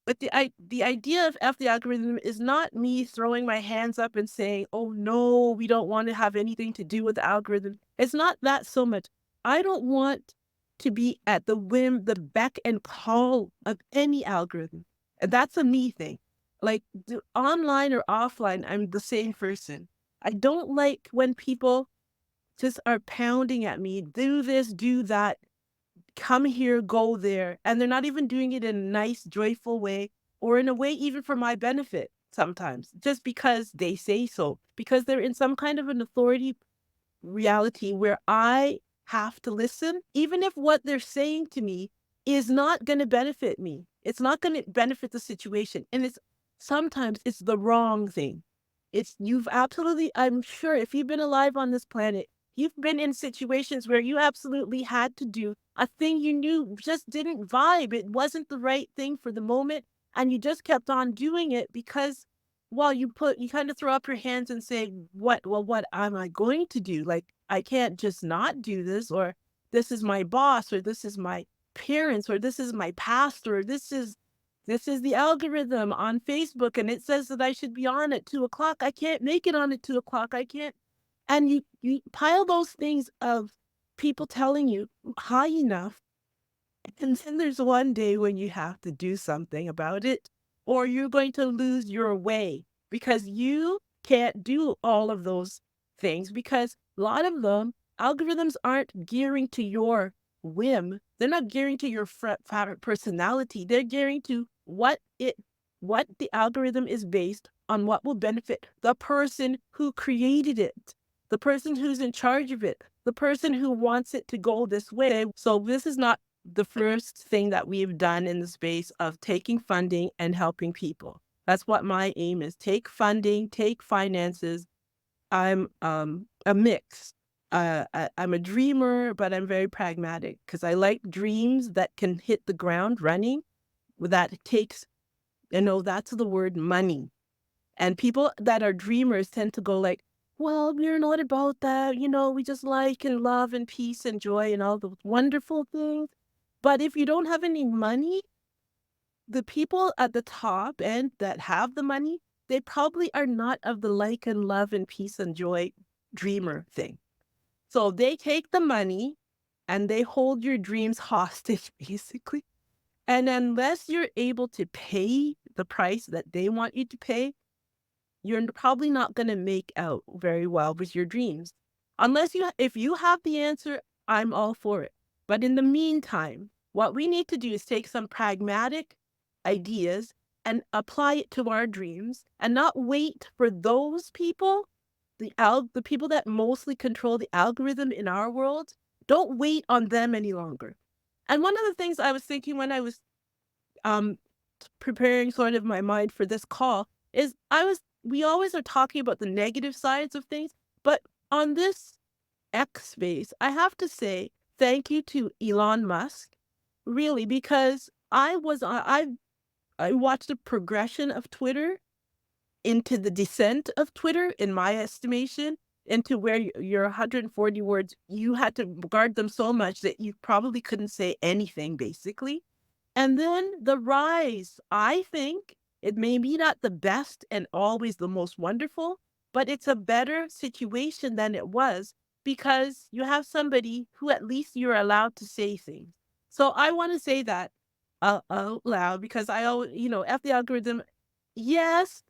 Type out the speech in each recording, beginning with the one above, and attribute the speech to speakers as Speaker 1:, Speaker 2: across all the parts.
Speaker 1: But the idea of F the algorithm is not me throwing my hands up and saying, "Oh no, we don't want to have anything to do with the algorithm." It's not that so much. I don't want to be at the whim, the beck and call of any algorithm. And that's a me thing. Like online or offline, I'm the same person. I don't like when people just are pounding at me, do this, do that, come here, go there. And they're not even doing it in a nice, joyful way or in a way even for my benefit sometimes, just because they say so, because they're in some kind of an authority reality where I have to listen, even if what they're saying to me is not going to benefit me. It's not going to benefit the situation. And it's sometimes it's the wrong thing. It's you've absolutely, I'm sure if you've been alive on this planet, you've been in situations where you absolutely had to do a thing you knew just didn't vibe. It wasn't the right thing for the moment. And you just kept on doing it because well, you kind of throw up your hands and say, what am I going to do? Like, I can't just not do this, or this is my boss, or this is my parents, or this is my pastor, or this is the algorithm on Facebook, and it says that I should be on at 2 o'clock. I can't make it on at 2 o'clock. I can't. And you pile those things of people telling you high enough and then there's one day when you have to do something about it, or you're going to lose your way because you can't do all of those things because a lot of them, algorithms aren't gearing to your whim. They're not gearing to your fabric personality. They're gearing to what the algorithm is based on what will benefit the person who created it, the person who's in charge of it, the person who wants it to go this way. So this is not the first thing that we've done in the space of taking funding and helping people. That's what my aim is. Take funding, take finances. I'm a mix. I'm a dreamer, but I'm very pragmatic because I like dreams that can hit the ground running. That takes, that's the word money. And people that are dreamers tend to go like, well, we're not about that. We just like and love and peace and joy and all those wonderful things. But if you don't have any money, the people at the top end that have the money, they probably are not of the like and love and peace and joy dreamer thing. So they take the money and they hold your dreams hostage, basically. And unless you're able to pay the price that they want you to pay, you're probably not going to make out very well with your dreams. If you have the answer, I'm all for it. But in the meantime, what we need to do is take some pragmatic ideas and apply it to our dreams and not wait for those people, the people that mostly control the algorithm in our world. Don't wait on them any longer. And one of the things I was thinking when I was um, preparing sort of my mind for this call is we always are talking about the negative sides of things, but on this X space, I have to say thank you to Elon Musk, really, because I watched the progression of Twitter into the descent of Twitter, in my estimation, into where your 140 words, you had to guard them so much that you probably couldn't say anything, basically. And then the rise, I think it may be not the best and always the most wonderful, but it's a better situation than it was because you have somebody who at least you're allowed to say things. So I want to say that out loud because I always, F the algorithm, yes,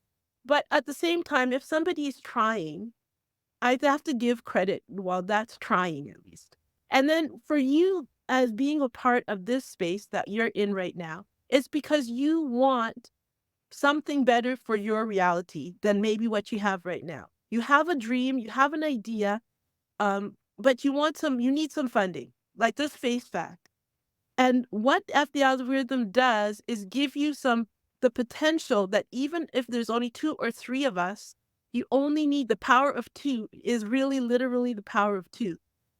Speaker 1: but at the same time, if somebody is trying, I have to give credit while that's trying at least. And then for you as being a part of this space that you're in right now, it's because you want something better for your reality than maybe what you have right now. You have a dream, you have an idea, but you need some funding, like this face fact. And what F the algorithm does is give you the potential that even if there's only two or three of us, you only need the power of two is really literally the power of two.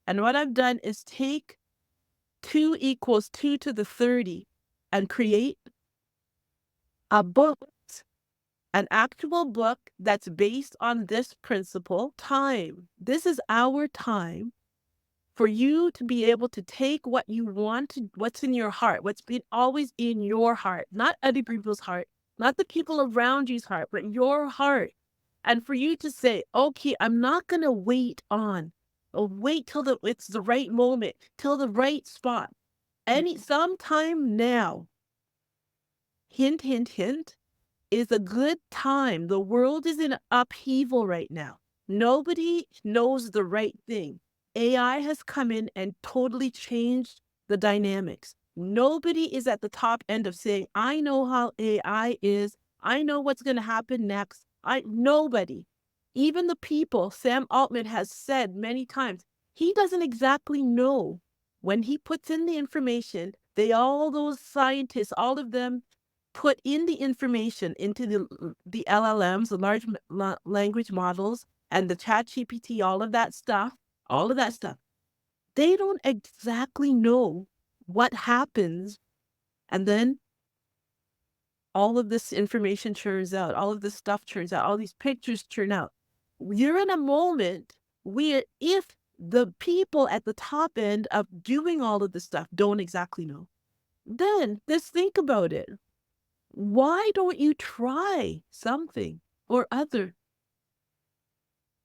Speaker 1: And what I've done is take 2 equals 2 to the 30 and create a book, an actual book that's based on this principle. Time. This is our time for you to be able to take what you want to, what's in your heart, what's been always in your heart, not other people's heart, not the people around you's heart, but your heart. And for you to say, okay, I'm not going to wait on, or wait till it's the right moment, till the right spot. Sometime now, hint, hint, hint, is a good time. The world is in upheaval right now. Nobody knows the right thing. AI has come in and totally changed the dynamics. Nobody is at the top end of saying, I know how AI is. I know what's going to happen next. Nobody. Even the people, Sam Altman has said many times, he doesn't exactly know. When he puts in the information, all those scientists, all of them put in the information into the LLMs, the large language models, and the chat GPT, all of that stuff. They don't exactly know what happens. And then all of this information churns out, all of this stuff churns out, all these pictures churn out. You're in a moment where if the people at the top end of doing all of this stuff don't exactly know, then just think about it. Why don't you try something or other?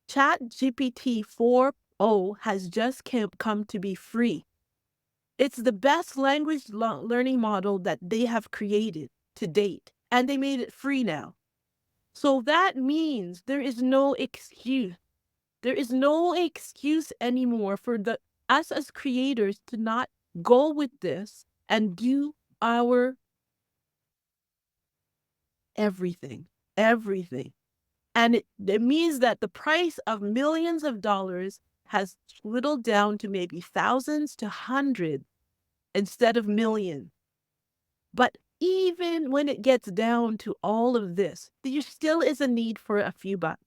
Speaker 1: Chat GPT 4.0 has just come to be free. It's the best language learning model that they have created to date, and they made it free now. So that means there is no excuse. There is no excuse anymore for us as creators to not go with this and do our everything, everything. And it means that the price of millions of dollars has whittled down to maybe thousands to hundreds instead of millions. But even when it gets down to all of this, there still is a need for a few bucks.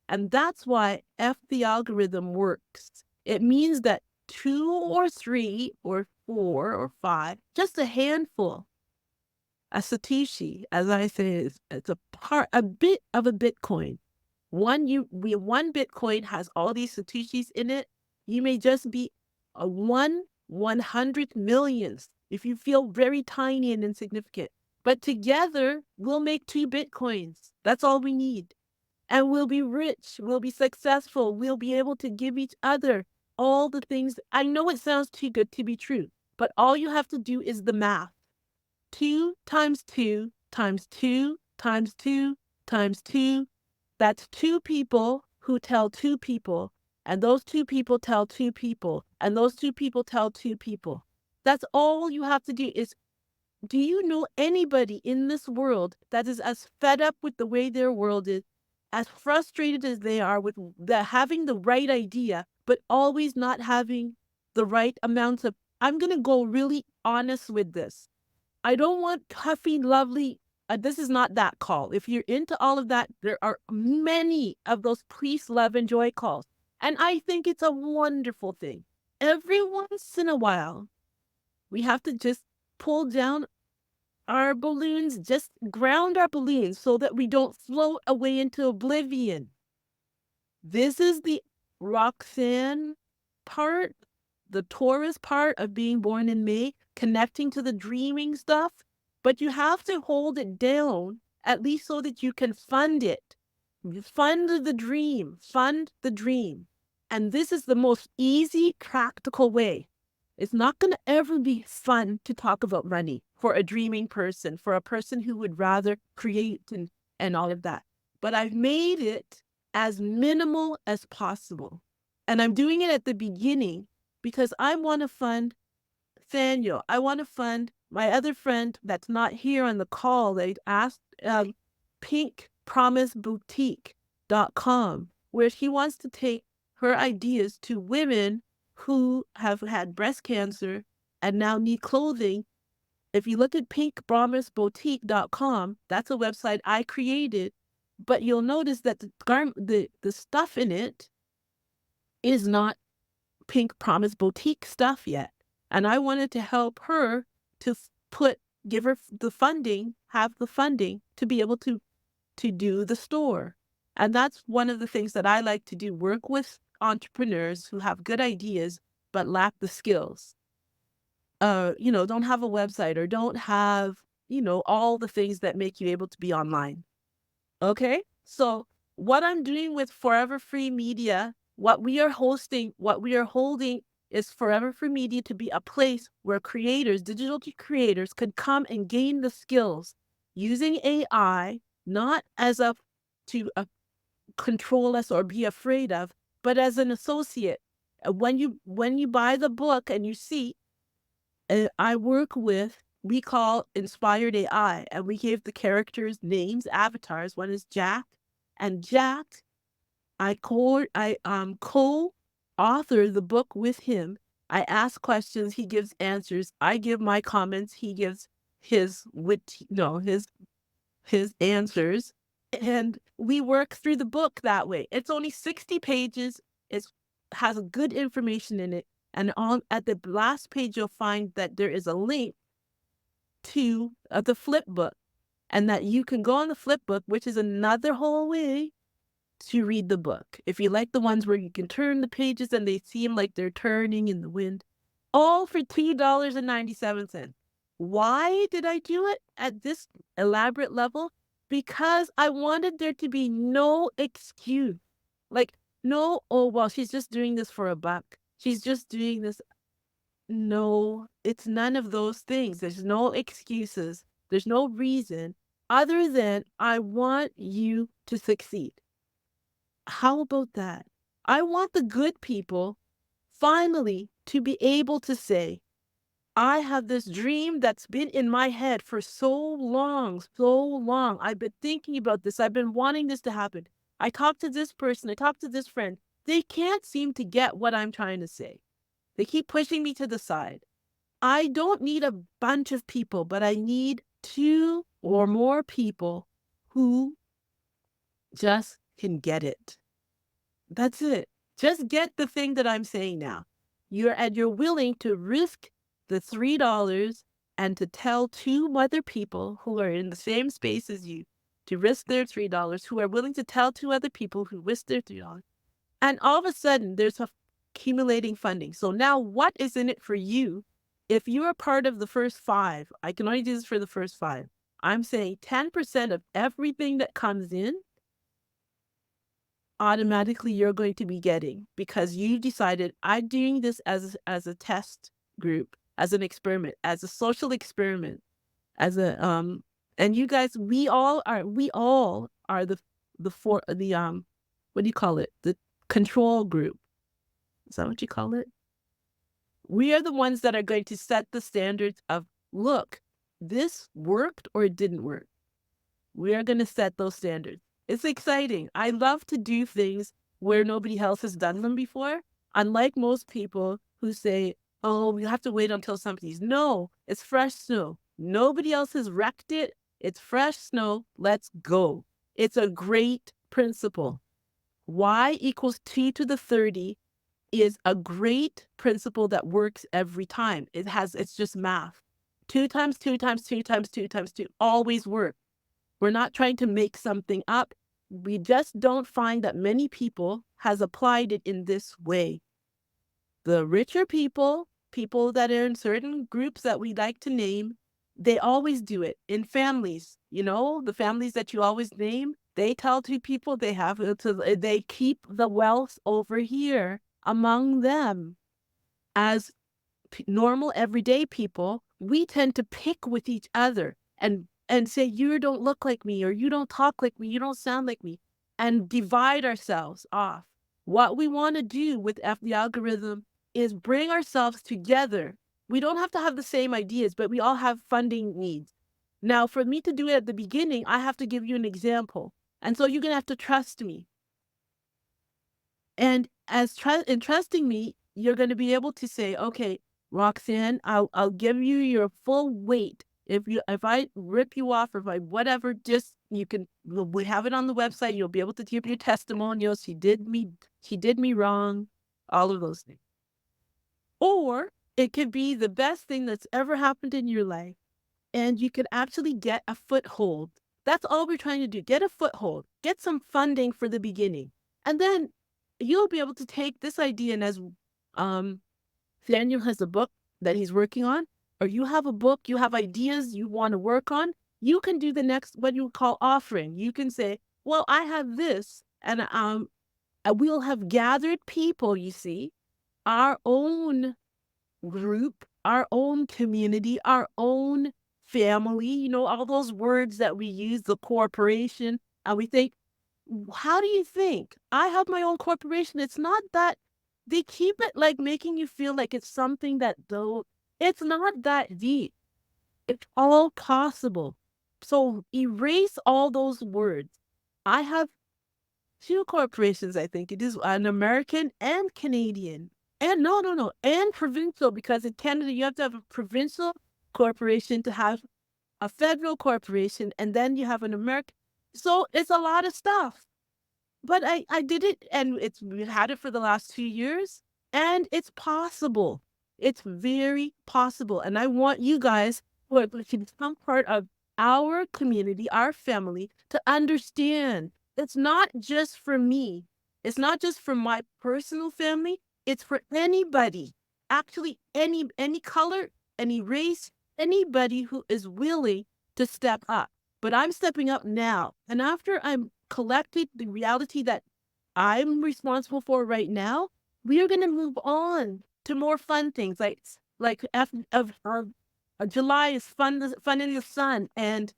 Speaker 1: And that's why the algorithm works. It means that 2 or 3 or 4 or 5, just a handful, a Satoshi, as I say, it's a bit of a Bitcoin. One Bitcoin has all these Satoshis in it. You may just be a 1/100 millionth if you feel very tiny and insignificant. But together, we'll make 2 Bitcoins. That's all we need. And we'll be rich. We'll be successful. We'll be able to give each other all the things. I know it sounds too good to be true, but all you have to do is the math. 2 times 2 times 2 times 2 times 2. That's 2 people who tell 2 people, and those 2 people tell 2 people, and those 2 people tell 2 people. That's all you have to do is, do you know anybody in this world that is as fed up with the way their world is, as frustrated as they are with having the right idea, but always not having the right amounts of, I'm going to go really honest with this. I don't want puffy, lovely. This is not that call. If you're into all of that, there are many of those peace, love, and joy calls. And I think it's a wonderful thing. Every once in a while, we have to just pull down our balloons, just ground our balloons so that we don't float away into oblivion. This is the Roxanne part, the Taurus part of being born in May, connecting to the dreaming stuff. But you have to hold it down, at least so that you can fund it. Fund the dream. Fund the dream. And this is the most easy, practical way. It's not going to ever be fun to talk about money for a dreaming person, for a person who would rather create and all of that. But I've made it as minimal as possible. And I'm doing it at the beginning because I want to fund Daniel. I want to fund my other friend that's not here on the call. They asked pinkpromiseboutique.com, where she wants to take her ideas to women who have had breast cancer and now need clothing. If you look at pinkpromiseboutique.com, that's a website I created, but you'll notice that the stuff in it is not Pink Promise Boutique stuff yet. And I wanted to help her to give her the funding, have the funding to be able to do the store. And that's one of the things that I like to do, work with entrepreneurs who have good ideas but lack the skills. Don't have a website or don't have, all the things that make you able to be online. Okay? So what I'm doing with Forever Free Media, what we are holding is Forever Free Media to be a place where creators, digital creators, could come and gain the skills using AI, not as a to control us or be afraid of, but as an associate. When you buy the book and you see, I work with, we call Inspired AI, and we gave the characters names, avatars. One is Jack, and Jack, co-author the book with him. I ask questions, he gives answers. I give my comments, he gives his wit, no, his answers, and we work through the book that way. It's only 60 pages. It has good information in it. And on at the last page, you'll find that there is a link to the flip book, and that you can go on the flip book, which is another whole way to read the book. If you like the ones where you can turn the pages and they seem like they're turning in the wind, all for $2.97. Why did I do it at this elaborate level? Because I wanted there to be no excuse. Like, no, oh, well, she's just doing this for a buck. She's just doing this. No, it's none of those things. There's no excuses. There's no reason other than I want you to succeed. How about that? I want the good people finally to be able to say, I have this dream that's been in my head for so long, so long. I've been thinking about this. I've been wanting this to happen. I talked to this person. I talked to this friend. They can't seem to get what I'm trying to say. They keep pushing me to the side. I don't need a bunch of people, but I need 2 or more people who just can get it. That's it. Just get the thing that I'm saying now. You're willing to risk the $3 and to tell 2 other people who are in the same space as you to risk their $3, who are willing to tell 2 other people who risk their $3. And all of a sudden, there's accumulating funding. So now what is in it for you? If you are part of the first 5, I can only do this for the first 5. I'm saying 10% of everything that comes in automatically you're going to be getting, because you decided I'm doing this as a test group, as an experiment, as a social experiment, as a and you guys, we all are the what do you call it, the control group. Is that what you call it? We are the ones that are going to set the standards of, look, this worked or it didn't work. We are going to set those standards. It's exciting. I love to do things where nobody else has done them before. Unlike most people who say, oh, we have to wait until somebody's. No, it's fresh snow. Nobody else has wrecked it. It's fresh snow. Let's go. It's a great principle. Y equals 2 to the 30 is a great principle that works every time. It's just math. 2 times 2 times 2 times 2 times 2 always works. We're not trying to make something up. We just don't find that many people has applied it in this way. The richer people, people that are in certain groups that we like to name, they always do it in families. The families that you always name, they tell 2 people they keep the wealth over here among them. As normal everyday people, we tend to pick with each other and say, you don't look like me, or you don't talk like me, you don't sound like me, and divide ourselves off. What we want to do with the algorithm is bring ourselves together. We don't have to have the same ideas, but we all have funding needs. Now, for me to do it at the beginning, I have to give you an example. And so you're going to have to trust me. And in trusting me, you're going to be able to say, okay, Roxanne, I'll give you your full weight. If I rip you off, or if I whatever, just we have it on the website. You'll be able to give your testimonials. She did me wrong, all of those things. Or it could be the best thing that's ever happened in your life, and you can actually get a foothold. That's all we're trying to do. Get a foothold. Get some funding for the beginning, and then you'll be able to take this idea and as Daniel has a book that he's working on, or you have a book, you have ideas you want to work on, you can do the next, what you call offering. You can say, well, I have this, and we'll have gathered people, you see, our own group, our own community, our own family, all those words that we use, the corporation, and we think, how do you think? I have my own corporation. It's not that they keep it like making you feel like it's something that though it's not that deep. It's all possible. So erase all those words. I have two corporations, I think. It is an American and Canadian. And no, and provincial, because in Canada you have to have a provincial corporation to have a federal corporation, and then you have an American. So it's a lot of stuff. But I did it, and we've had it for the last 2 years, and it's possible. It's very possible. And I want you guys who are going to become part of our community, our family, to understand it's not just for me. It's not just for my personal family. It's for anybody. Actually, any color, any race, anybody who is willing to step up. But I'm stepping up now. And after I'm collected the reality that I'm responsible for right now, we are going to move on to more fun things July is fun in the sun, and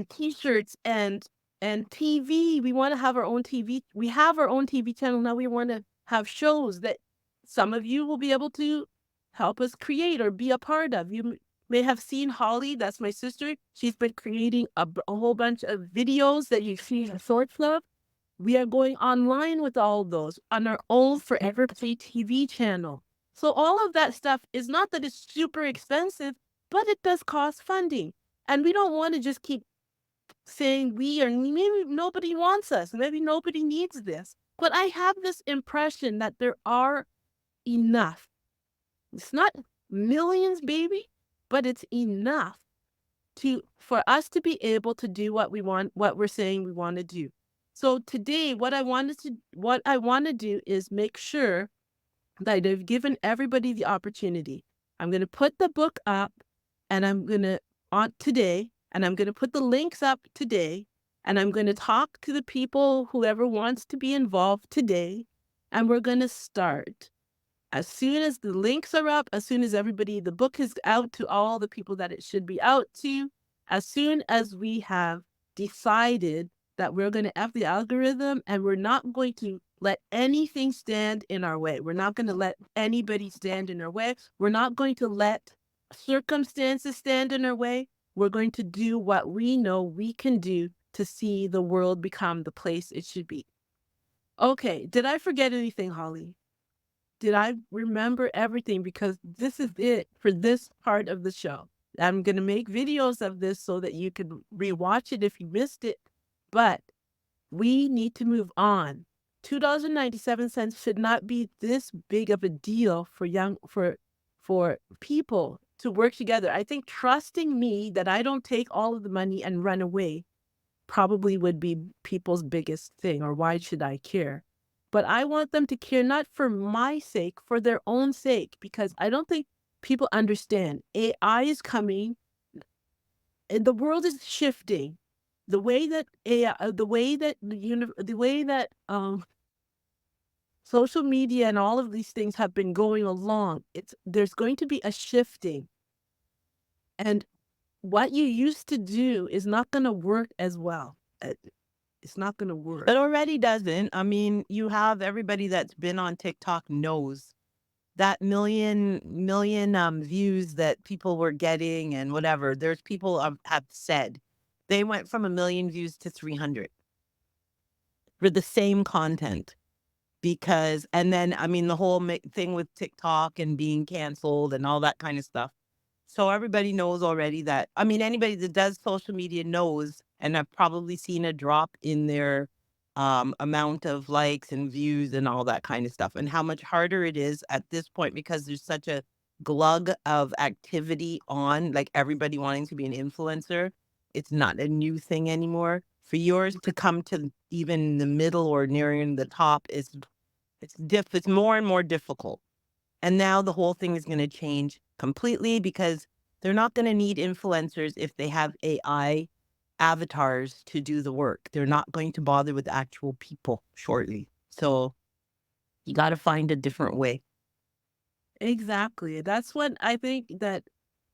Speaker 1: t-shirts and TV. We want to have our own TV. We have our own TV channel now. We want to have shows that some of you will be able to help us create or be a part of. You may have seen Holly, that's my sister. She's been creating a whole bunch of videos that you've seen sorts of. We are going online with all of those on our own Forever Play TV channel. So all of that stuff is not that it's super expensive, but it does cost funding. And we don't want to just keep saying maybe nobody wants us, maybe nobody needs this. But I have this impression that there are enough. It's not millions, baby, but it's enough for us to be able to do what we want, what we're saying we want to do. So today, what I want to do is make sure that I've given everybody the opportunity. I'm going to put the book up, and I'm going to on today, and I'm going to put the links up today, and I'm going to talk to the people, whoever wants to be involved today, and we're going to start. As soon as the links are up, as soon as the book is out to all the people that it should be out to, as soon as we have decided that we're going to F the algorithm, and we're not going to let anything stand in our way. We're not going to let anybody stand in our way. We're not going to let circumstances stand in our way. We're going to do what we know we can do to see the world become the place it should be. Okay, did I forget anything, Holly? Did I remember everything? Because this is it for this part of the show. I'm going to make videos of this so that you can rewatch it if you missed it. But we need to move on. $2.97 should not be this big of a deal for people to work together. I think trusting me that I don't take all of the money and run away probably would be people's biggest thing, or why should I care? But I want them to care not for my sake, for their own sake, because I don't think people understand. AI is coming, and the world is shifting. The way that AI, the way that social media and all of these things have been going along, there's going to be a shifting, and what you used to do is not going to work as well. It's not going to work.
Speaker 2: It already doesn't. I mean, you have everybody that's been on TikTok knows that million views that people were getting and whatever. There's people have said they went from 1 million views to 300 for the same content. Because, and then, I mean, the whole thing with TikTok and being canceled and all that kind of stuff. So everybody knows already that, I mean, anybody that does social media knows, and I've probably seen a drop in their amount of likes and views and all that kind of stuff, and how much harder it is at this point because there's such a glug of activity on, like everybody wanting to be an influencer. It's not a new thing anymore. For yours to come to even the middle or nearing the top it's more and more difficult. And now the whole thing is going to change completely because they're not going to need influencers if they have AI avatars to do the work. They're not going to bother with actual people shortly. So you got to find a different way.
Speaker 1: Exactly. That's what I think that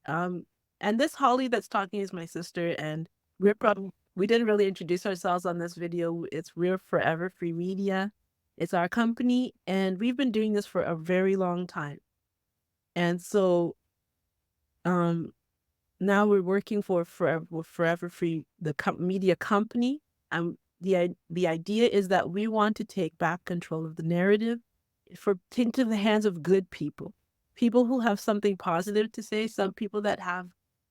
Speaker 1: um and this Holly that's talking is my sister, and we didn't really introduce ourselves on this video. It's We're Forever Free Media. It's our company, and we've been doing this for a very long time. And so um now we're working for Forever Free, the media company. The idea is that we want to take back control of the narrative into the hands of good people, people who have something positive to say, some people that have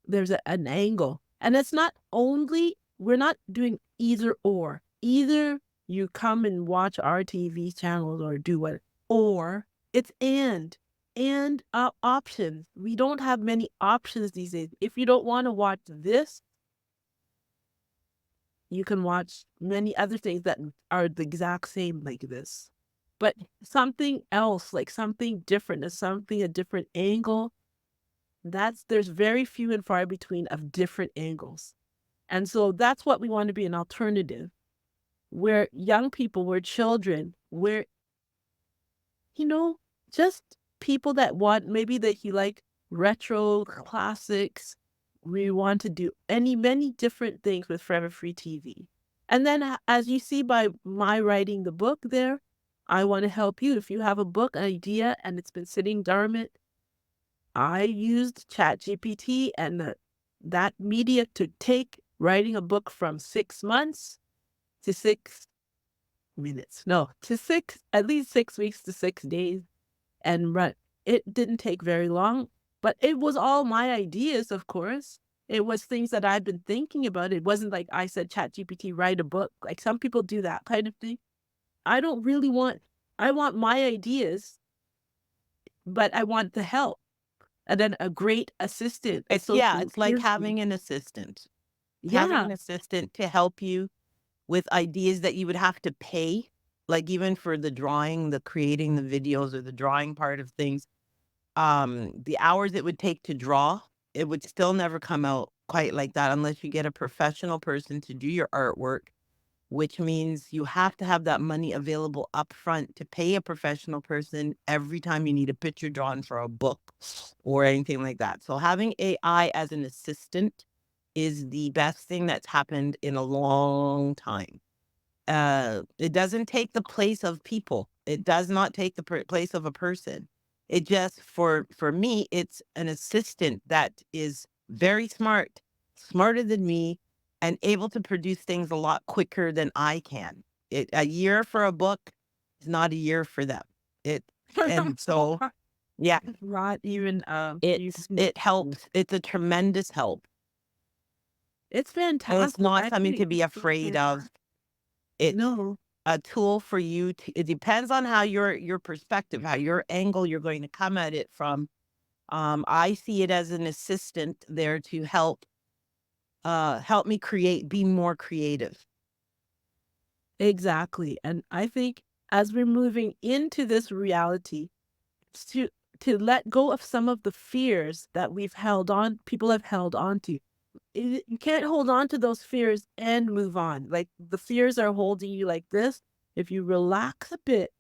Speaker 1: there's an angle, and it's not only we're not doing either or. Either you come and watch our TV channels or do what, or it's and options. We don't have many options these days. If you don't want to watch this, you can watch many other things that are the exact same like this. But something else, like something different, a different angle, there's very few and far between of different angles. And so that's what we want to be, an alternative where young people, where children, where you know, just people that want maybe that you like retro classics. We want to do many different things with Forever Free TV. And then as you see by my writing the book there, I want to help you. If you have a book idea and it's been sitting dormant, I used ChatGPT and that media to take writing a book from 6 months to 6 minutes. No, to at least 6 weeks to 6 days and run. It didn't take very long, but it was all my ideas, of course. It was things that I'd been thinking about. It wasn't like I said, ChatGPT, write a book. Like some people do that kind of thing. I don't really want, I want my ideas, but I want the help. And then a great assistant, a
Speaker 2: Yeah,
Speaker 1: social
Speaker 2: it's like
Speaker 1: listening.
Speaker 2: having an assistant, having
Speaker 1: Yeah,
Speaker 2: an assistant to help you with ideas that you would have to pay, like even for the drawing, the creating the videos or the drawing part of things, the hours it would take to draw, it would still never come out quite like that unless you get a professional person to do your artwork, which means you have to have that money available upfront to pay a professional person every time you need a picture drawn for a book or anything like that. So having AI as an assistant is the best thing that's happened in a long time. It doesn't take the place of people. It does not take the place of a person. It just for me, it's an assistant that is very smart, smarter than me, and able to produce things a lot quicker than I can. A year for a book is not a year for them. It and so yeah,
Speaker 1: right. Even
Speaker 2: it helps. It's a tremendous help.
Speaker 1: it's
Speaker 2: And it's
Speaker 1: fantastic.
Speaker 2: not
Speaker 1: I
Speaker 2: something
Speaker 1: think
Speaker 2: to be afraid of. It's
Speaker 1: no.
Speaker 2: a tool for you to it depends on how your perspective, how your angle you're going to come at it from. I see it as an assistant there to help me be more creative.
Speaker 1: Exactly. And I think as we're moving into this reality, to to let go of some of the fears that people have held on to. You can't hold on to those fears and move on. Like the fears are holding you like this. If you relax a bit,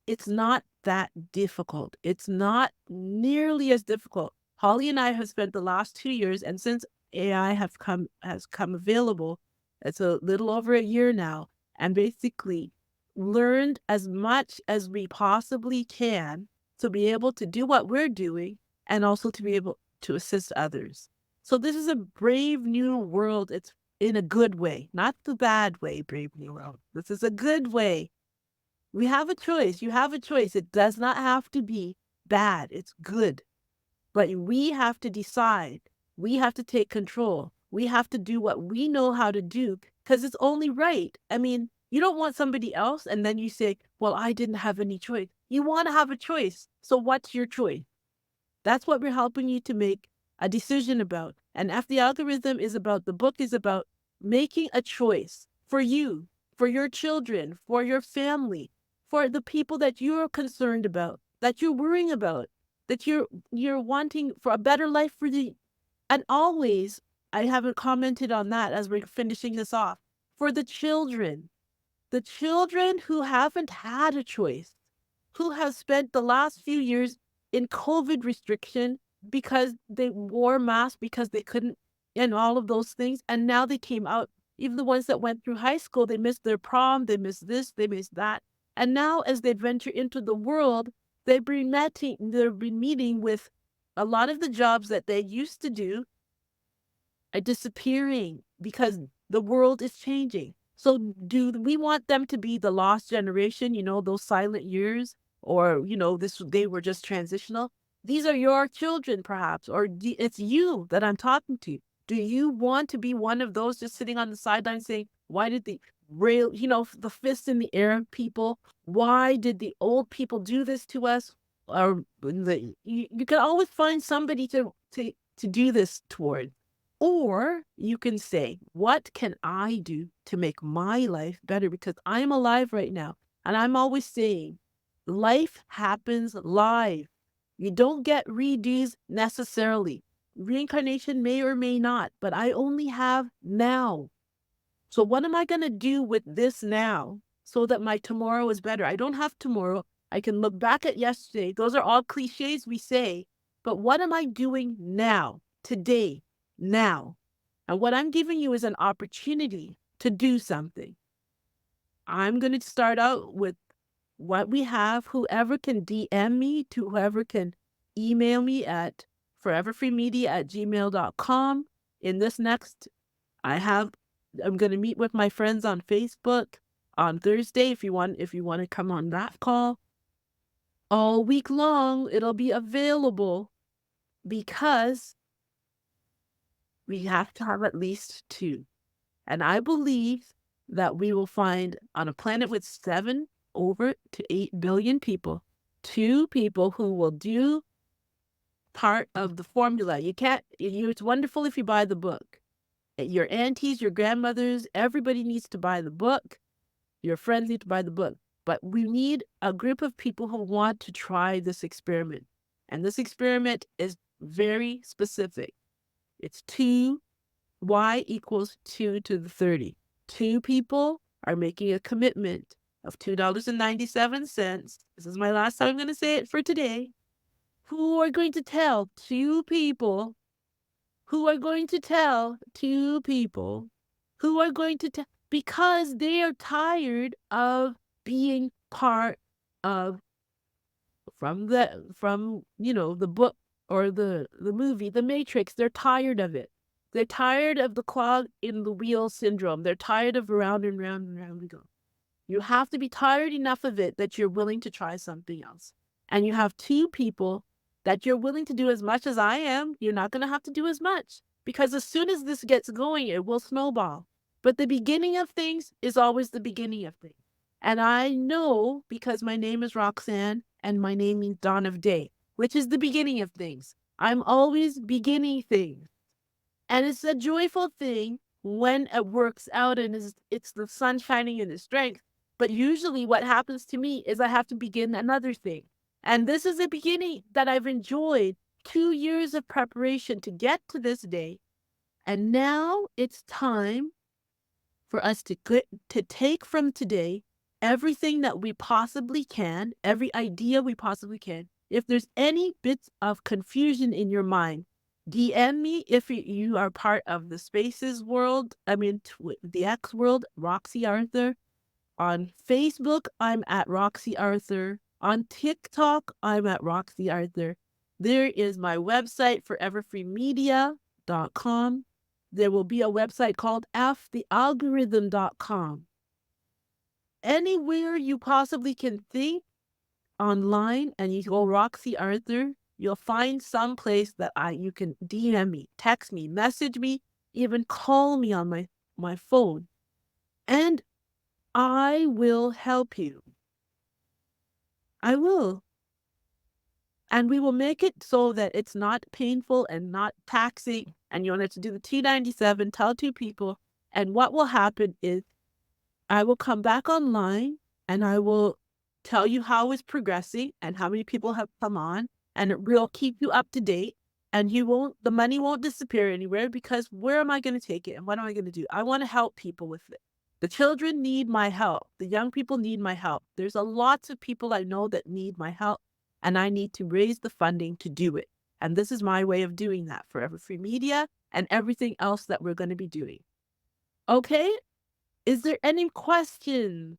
Speaker 1: it's not that difficult. It's not nearly as difficult. Holly and I have spent the last 2 years, and since AI has come available, it's a little over a year now, and basically learned as much as we possibly can to be able to do what we're doing and also to be able to assist others. So this is a brave new world. It's in a good way, not the bad way, brave new world. This is a good way. We have a choice. You have a choice. It does not have to be bad. It's good. But we have to decide. We have to take control. We have to do what we know how to do because it's only right. I mean, you don't want somebody else and then you say, well, I didn't have any choice. You want to have a choice. So what's your choice? That's what we're helping you to make a decision about. And if the algorithm is about, the book is about making a choice for you, for your children, for your family, for the people that you're concerned about. that you're worrying about, that you're wanting for a better life for the and always, I haven't commented on that as we're finishing this off. For the children who haven't had a choice, who have spent the last few years in COVID restriction because they wore masks because they couldn't, and all of those things. And now they came out, even the ones that went through high school, they missed their prom, they missed this, they missed that. And now, as they venture into the world, they've been meeting with a lot of the jobs that they used to do are disappearing because the world is changing. So do we want them to be the lost generation, those silent years, or, this they were just transitional? These are your children perhaps, or it's you that I'm talking to. Do you want to be one of those just sitting on the sideline saying, why did the real, the fist in the air people, why did the old people do this to us? Or you can always find somebody to do this toward. Or you can say, what can I do to make my life better? Because I'm alive right now. And I'm always saying, life happens live. You don't get redos necessarily. Reincarnation may or may not, but I only have now. So what am I going to do with this now so that my tomorrow is better? I don't have tomorrow. I can look back at yesterday. Those are all cliches we say. But what am I doing now, today, now? And what I'm giving you is an opportunity to do something. I'm going to start out with what we have. Whoever can DM me, to whoever can email me at foreverfreemedia@gmail.com. In this next, I have, I'm going to meet with my friends on Facebook on Thursday. If you want to come on that call, all week long, it'll be available because we have to have at least two. And I believe that we will find on a planet with 7 over to 8 billion people, two people who will do part of the formula. You can't, it's wonderful if you buy the book. Your aunties, your grandmothers, everybody needs to buy the book. Your friends need to buy the book. But we need a group of people who want to try this experiment. And this experiment is very specific. It's 2y equals 2 to the 30. Two people are making a commitment of $2.97. This is my last time I'm going to say it for today. Who are going to tell two people who are going to tell two people who are going to tell because they are tired of being part of the book or the movie The Matrix. They're tired of it. They're tired of the clog in the wheel syndrome. They're tired of round and round and round we go. You have to be tired enough of it that you're willing to try something else. And you have two people that you're willing to do as much as I am. You're not going to have to do as much because as soon as this gets going, it will snowball. But the beginning of things is always the beginning of things. And I know because my name is Roxanne and my name means dawn of day, which is the beginning of things. I'm always beginning things. And it's a joyful thing when it works out and it's the sun shining in the strength. But usually what happens to me is I have to begin another thing. And this is a beginning that I've enjoyed 2 years of preparation to get to this day. And now it's time for us to take from today everything that we possibly can, every idea we possibly can. If there's any bits of confusion in your mind, DM me if you are part of the Spaces world. I mean, the X world, Roxy Arthur. On Facebook, I'm at Roxy Arthur. On TikTok, I'm at Roxy Arthur. There is my website, foreverfreemedia.com. There will be a website called fthealgorithm.com. Anywhere you possibly can think online and you go Roxy Arthur, you'll find some place that you can DM me, text me, message me, even call me on my phone. And I will help you. I will. And we will make it so that it's not painful and not taxing. And you don't have to do the T97, tell two people. And what will happen is I will come back online and I will tell you how it's progressing and how many people have come on, and it will keep you up to date. And the money won't disappear anywhere because where am I going to take it and what am I going to do? I want to help people with it. The children need my help. The young people need my help. There's a lots of people I know that need my help, and I need to raise the funding to do it. And this is my way of doing that for Everfree Media and everything else that we're going to be doing. Okay? Is there any questions?